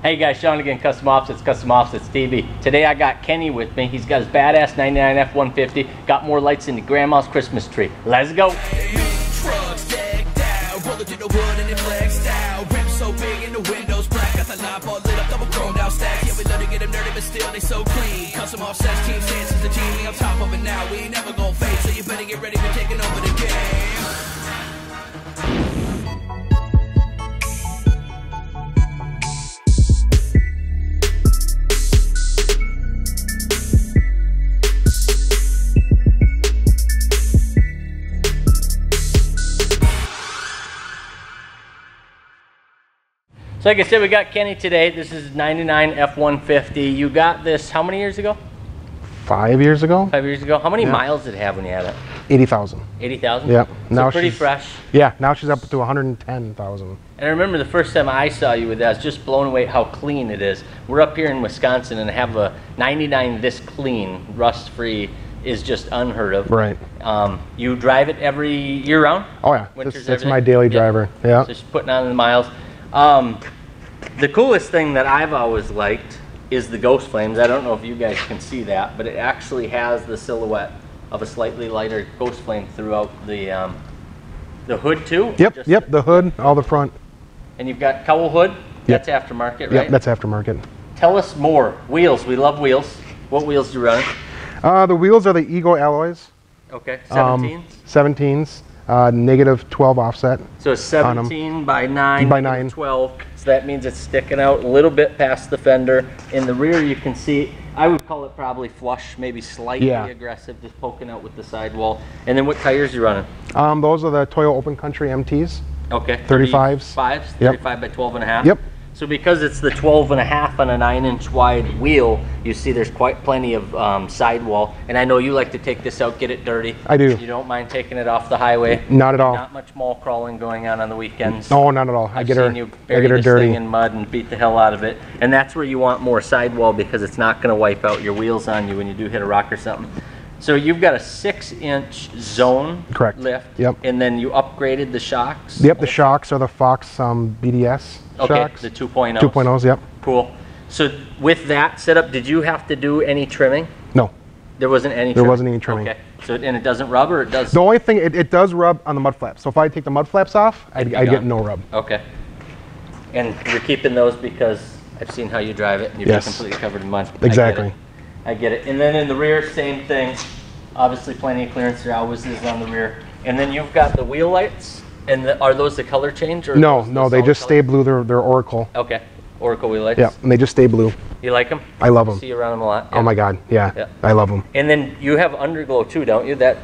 Hey guys, Sean again, Custom Offsets TV. Today I got Kenny with me. He's got his badass 99 F-150. Got more lights than the grandma's Christmas tree. Let's go. Custom Offsets Team Stance is the team. We on top of it now. We ain't never gonna fade, so you better get ready for taking over the game. So like I said, we got Kenny today. This is 99 F-150. You got this how many years ago? 5 years ago. 5 years ago. How many miles did it have when you had it? 80,000. 80,000? Yep. So now pretty she's fresh. Yeah, now she's up to 110,000. And I remember the first time I saw you with that, I was just blown away how clean it is. We're up here in Wisconsin and have a 99 this clean, rust-free, is just unheard of. Right. You drive it every year round? Oh yeah, it's my daily driver. Yeah. Just putting on the miles. The coolest thing that I've always liked is the ghost flames. I don't know if you guys can see that, but it actually has the silhouette of a slightly lighter ghost flame throughout the hood too. Yep, yep, the hood, all the front. And you've got cowl hood. Yep. That's aftermarket, right? Yep, that's aftermarket. Tell us more. Wheels. We love wheels. What wheels do you run? The wheels are the Ego alloys. Okay. 17s. 17s. Negative 12 offset. So 17 by 9. By 9. 12. So that means it's sticking out a little bit past the fender. In the rear, you can see, I would call it probably flush, maybe slightly aggressive, just poking out with the sidewall. And then what tires you running? Those are the Toyo Open Country MTs. Okay. 35s. 35 by 12.5. Yep. So because it's the 12.5 on a 9-inch wide wheel, you see there's quite plenty of sidewall. And I know you like to take this out, get it dirty. I do. You don't mind taking it off the highway? Not at all. Not much mall crawling going on the weekends? No, not at all. I get her dirty. Thing in mud and beat the hell out of it. And that's where you want more sidewall because it's not going to wipe out your wheels on you when you do hit a rock or something. So you've got a 6-inch zone lift. Yep. And then you upgraded the shocks? Yep, the shocks are the Fox BDS shocks. The 2.0s. 2.0s, yep. Cool. So with that setup, did you have to do any trimming? No. There wasn't any trimming? There wasn't any trimming. Okay. So, and it doesn't rub or it does? The only thing, it does rub on the mud flaps. So if I take the mud flaps off, I get no rub. Okay. And you're keeping those because I've seen how you drive it and you're completely covered in mud. Exactly. I get it. And then in the rear, same thing. Obviously plenty of clearance. There always is on the rear. And then you've got the wheel lights. And are those the color change? Or no, they just stay blue. They're Oracle. Okay. Oracle wheel lights. Yeah, and they just stay blue. You like them? I love them. See you around them a lot. Yeah. Oh my God, yeah, I love them. And then you have underglow too, don't you? That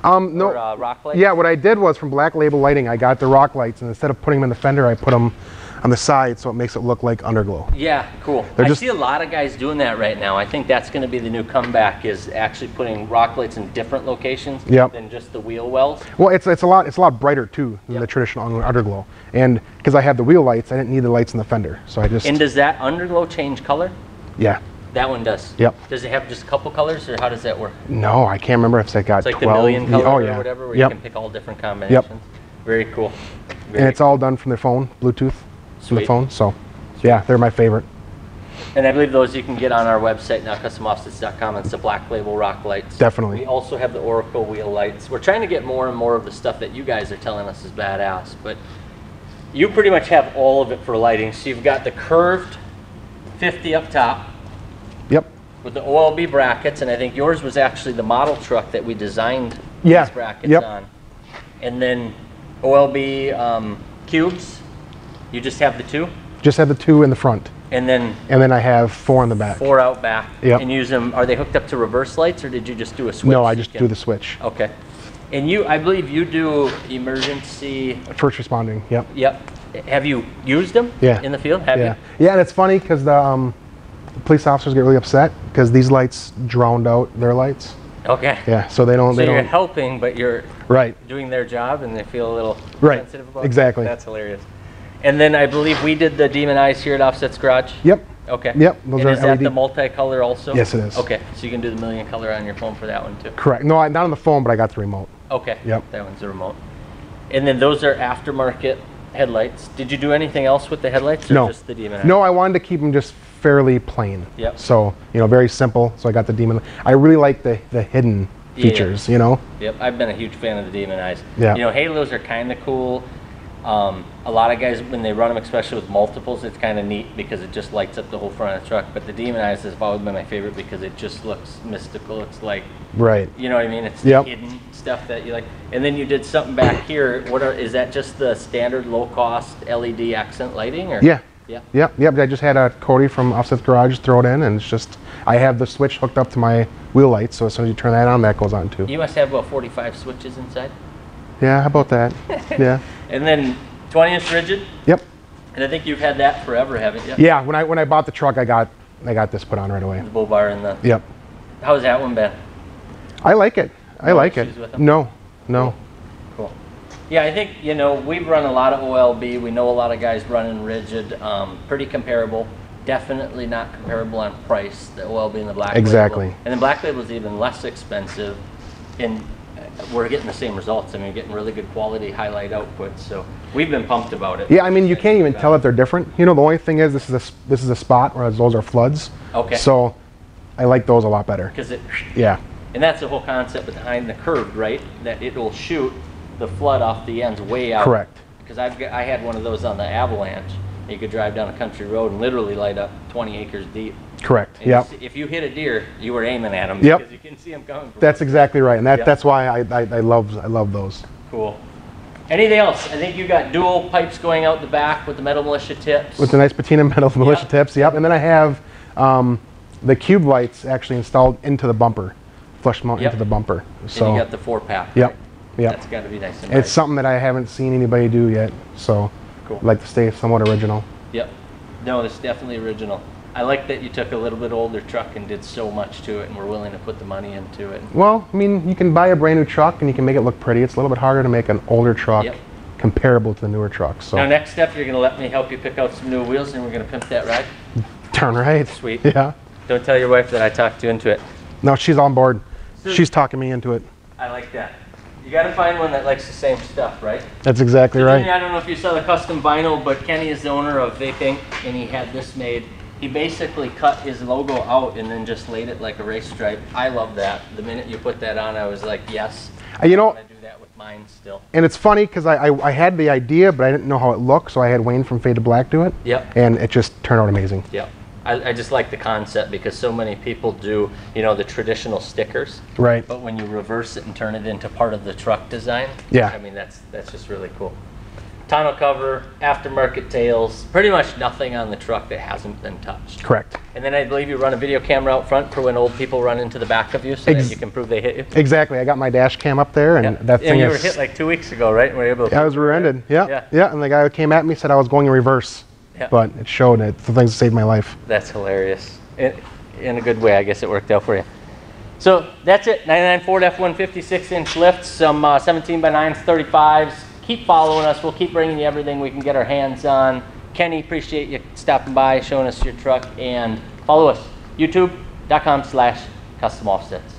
no, or, rock lights? Yeah, what I did was from Black Label Lighting, I got the rock lights, and instead of putting them in the fender, I put them on the side, so it makes it look like underglow. Yeah, cool. I see a lot of guys doing that right now. I think that's going to be the new comeback, is actually putting rock lights in different locations than just the wheel wells. Well, it's a lot brighter too than the traditional underglow, and because I have the wheel lights, I didn't need the lights in the fender, so I just. And does that underglow change color? Yeah. That one does. Yep. Does it have just a couple colors, or how does that work? No, I can't remember if it's got 12. It's like the million color or whatever, where you can pick all different combinations. Yep. Very cool. And it's all done from their phone, Bluetooth. From the phone, so yeah, they're my favorite. And I believe those you can get on our website now, customoffsets.com. It's the Black Label rock lights. Definitely. We also have the Oracle wheel lights. We're trying to get more and more of the stuff that you guys are telling us is badass, but you pretty much have all of it for lighting. So you've got the curved 50 up top. Yep. With the OLB brackets, and I think yours was actually the model truck that we designed these brackets on. And then OLB cubes. You just have the 2? Just have the 2 in the front. And then I have 4 in the back. 4 out back. Yep. And use them, are they hooked up to reverse lights, or did you just do a switch? No, I just do the switch. Okay. And you, I believe you do emergency... First responding, yep. Yep. Have you used them in the field? Have you? Yeah, and it's funny because the police officers get really upset because these lights drowned out their lights. Okay. Yeah, so they don't... So you're helping, but you're doing their job, and they feel a little sensitive about it? Exactly. That's hilarious. And then I believe we did the Demon Eyes here at Offset's Garage? Yep. Okay. Yep. Those and is that the multicolor also? Yes, it is. Okay, so you can do the million color on your phone for that one too? Correct. No, not on the phone, but I got the remote. Okay. Yep. That one's the remote. And then those are aftermarket Headlights. Did you do anything else with the headlights, or No. just the demon eyes? No, I wanted to keep them just fairly plain. Yep. So, you know, very simple. So I got the demon. I really like the hidden features, you know? Yep, I've been a huge fan of the demon eyes. Yeah. You know, halos are kind of cool. A lot of guys, when they run them, especially with multiples, it's kind of neat because it just lights up the whole front of the truck. But the demon eyes has always been my favorite because it just looks mystical. It's like, Right. you know what I mean? It's Yep. hidden stuff that you like. And then you did something back here. Is that just the standard low-cost LED accent lighting? Or? Yeah. Yeah. Yep. I just had a Cody from Offset's Garage throw it in, and it's just, I have the switch hooked up to my wheel lights, so as soon as you turn that on, that goes on too. You must have about 45 switches inside. Yeah, how about that? Yeah. And then 20-inch rigid. Yep. And I think you've had that forever, haven't you? Yeah, when I bought the truck, I got this put on right away. The bull bar and the. Yep. How's that one been? I like it. I like it. issues with them? No. Cool. Yeah, I think, you know, we've run a lot of OLB. We know a lot of guys running rigid. Pretty comparable. Definitely not comparable on price, the OLB and the Black Exactly. Label. And the Black Label is even less expensive, and we're getting the same results. I mean, we're getting really good quality highlight outputs, so we've been pumped about it. Yeah, I mean, you can't even tell that they're different. You know, the only thing is this is a spot, whereas those are floods. Okay. So I like those a lot better. Because it, Yeah. and that's the whole concept behind the curved, right? That it will shoot the flood off the ends way out. Correct. Because I had one of those on the Avalanche. You could drive down a country road and literally light up 20 acres deep. Correct. And Yep. if you hit a deer, you were aiming at them. Yep. Because you can see them coming from. That's exactly right, and Yep. that's why I love those. Cool. Anything else? I think you got dual pipes going out the back with the metal militia tips. With the nice patina metal militia tips. Yep. And then I have the cube lights actually installed into the bumper, flush mount into the bumper. So and you got the 4-pack. Yep. Right? Yep. That's got to be nice and It's bright. something that I haven't seen anybody do yet, so Cool. I'd like to stay somewhat original. Yep. No, it's definitely original. I like that you took a little bit older truck and did so much to it and were willing to put the money into it. Well, I mean, you can buy a brand new truck and you can make it look pretty. It's a little bit harder to make an older truck comparable to the newer truck. So Now, next step, you're going to let me help you pick out some new wheels, and we're going to pimp that ride. turn right. Sweet. Yeah. Don't tell your wife that I talked you into it. No, she's on board. She's talking me into it. I like that. You got to find one that likes the same stuff, right? That's exactly right. I don't know if you saw the custom vinyl, but Kenny is the owner of Vaping, and he had this made. He basically cut his logo out and then just laid it like a race stripe. I love that. The minute you put that on, I was like, yes. You know, I want to do that with mine still. and it's funny because I had the idea, but I didn't know how it looked, so I had Wayne from Fade to Black do it. Yep. And it just turned out amazing. Yep. I just like the concept because so many people do, you know, the traditional stickers. Right. But when you reverse it and turn it into part of the truck design, Yeah. I mean, that's just really cool. Tonneau cover, aftermarket tails, pretty much nothing on the truck that hasn't been touched. Correct. And then I believe you run a video camera out front for when old people run into the back of you so that you can prove they hit you. Exactly. I got my dash cam up there, and that thing you is. were hit like 2 weeks ago, right? Were you able to I was rear-ended. Yeah. Yeah. Yeah. And the guy who came at me said I was going in reverse. Yeah. But it showed it. The things that saved my life. That's hilarious. In a good way, I guess it worked out for you. So that's it. 99 Ford F-150 6-inch lifts, some 17x9's 35s. Keep following us. We'll keep bringing you everything we can get our hands on. Kenny, appreciate you stopping by, showing us your truck, and follow us, youtube.com/custom offsets.